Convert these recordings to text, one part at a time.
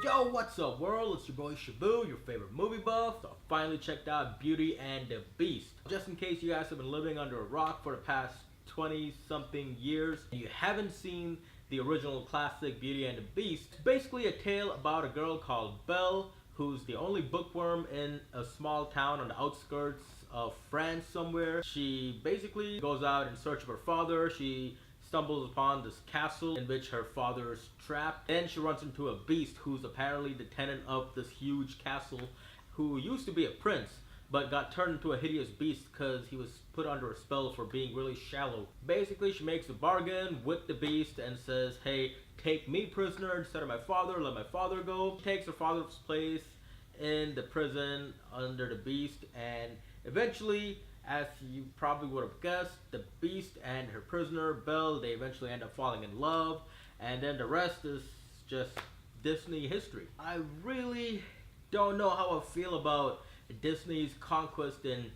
Yo, what's up world? It's your boy Shabu, your favorite movie buff. So I finally checked out Beauty and the Beast. Just in case you guys have been living under a rock for the past 20 something years and you haven't seen the original classic Beauty and the Beast, it's basically a tale about a girl called Belle who's the only bookworm in a small town on the outskirts of France somewhere. She basically goes out in search of her father. She stumbles upon this castle in which her father is trapped. Then she runs into a beast who's apparently the tenant of this huge castle, who used to be a prince but got turned into a hideous beast because he was put under a spell for being really shallow. Basically, she makes a bargain with the beast and says, hey, take me prisoner instead of my father, let my father go. She takes her father's place in the prison under the beast, and eventually, as you probably would have guessed, the beast and her prisoner, Belle, they eventually end up falling in love, and then the rest is just Disney history. I really don't know how I feel about Disney's conquest in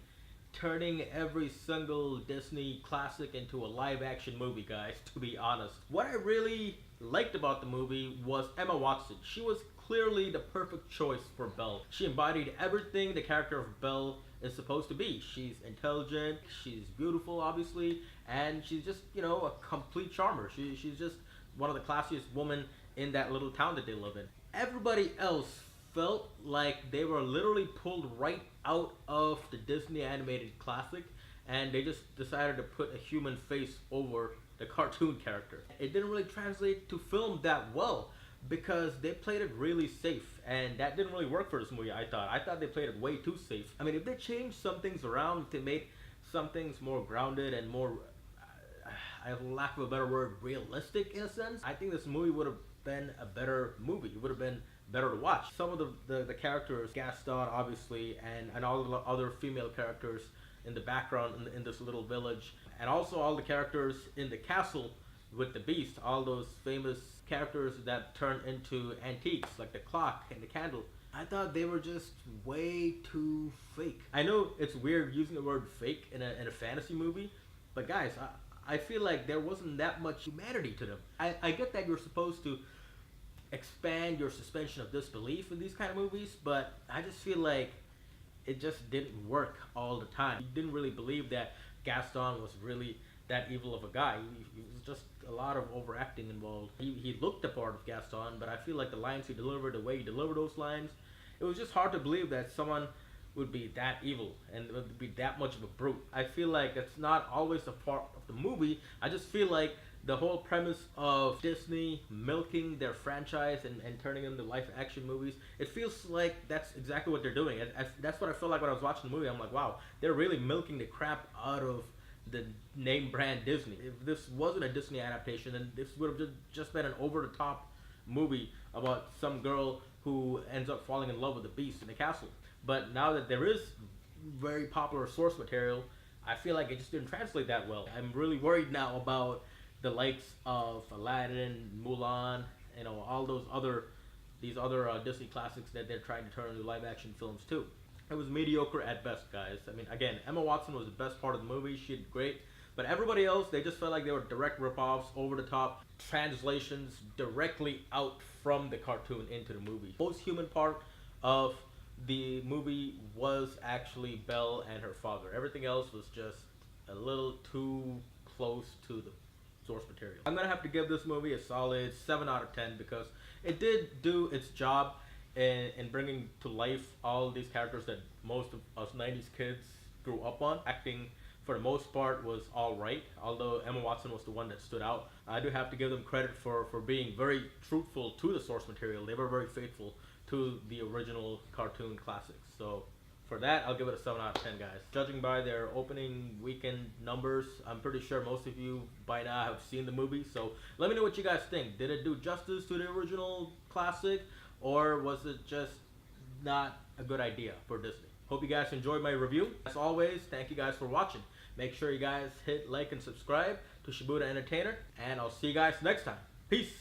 turning every single Disney classic into a live action movie, guys, to be honest. What I really liked about the movie was Emma Watson. She was clearly the perfect choice for Belle. She embodied everything the character of Belle is supposed to be. She's intelligent, she's beautiful obviously, and she's just, you know, a complete charmer. She's just one of the classiest women in that little town that they live in. Everybody else felt like they were literally pulled right out of the Disney animated classic, and they just decided to put a human face over the cartoon character. It didn't really translate to film that well because they played it really safe, and that didn't really work for this movie. I thought they played it way too safe. I mean, if they changed some things around, if they made some things more grounded and more, I have lack of a better word, realistic in a sense, I think this movie would have been a better movie. It would have been better to watch. Some of the characters, Gaston obviously, and all the other female characters in the background in this little village, and also all the characters in the castle with the beast, all those famous characters that turn into antiques like the clock and the candle. I thought they were just way too fake. I know it's weird using the word fake in a fantasy movie, but guys, I feel like there wasn't that much humanity to them. I get that you're supposed to expand your suspension of disbelief in these kind of movies, but I just feel like it just didn't work all the time. You didn't really believe that Gaston was really that evil of a guy. He was just a lot of overacting involved. He looked the part of Gaston, but I feel like the lines he delivered, the way he delivered those lines, it was just hard to believe that someone would be that evil and would be that much of a brute. I feel like it's not always a part of the movie. I just feel like the whole premise of Disney milking their franchise and turning them into live action movies, it feels like that's exactly what they're doing. That's what I felt like when I was watching the movie. I'm like, wow, they're really milking the crap out of the name brand Disney. If this wasn't a Disney adaptation, then this would have just been an over-the-top movie about some girl who ends up falling in love with the beast in the castle. But now that there is very popular source material, I feel like it just didn't translate that well. I'm really worried now about the likes of Aladdin, Mulan, you know, all those other Disney classics that they're trying to turn into live action films too. It was mediocre at best, guys. I mean, again, Emma Watson was the best part of the movie. She did great. But everybody else, they just felt like they were direct rip-offs, over-the-top translations directly out from the cartoon into the movie. The most human part of the movie was actually Belle and her father. Everything else was just a little too close to the source material. I'm gonna have to give this movie a solid 7 out of 10 because it did do its job in bringing to life all these characters that most of us 90s kids grew up on. Acting for the most part was alright, although Emma Watson was the one that stood out. I do have to give them credit for being very truthful to the source material. They were very faithful to the original cartoon classics. So for that, I'll give it a 7 out of 10, guys. Judging by their opening weekend numbers, I'm pretty sure most of you by now have seen the movie. So let me know what you guys think. Did it do justice to the original classic, or was it just not a good idea for Disney? Hope you guys enjoyed my review. As always, thank you guys for watching. Make sure you guys hit like and subscribe to Shabu the Entertainer, and I'll see you guys next time. Peace!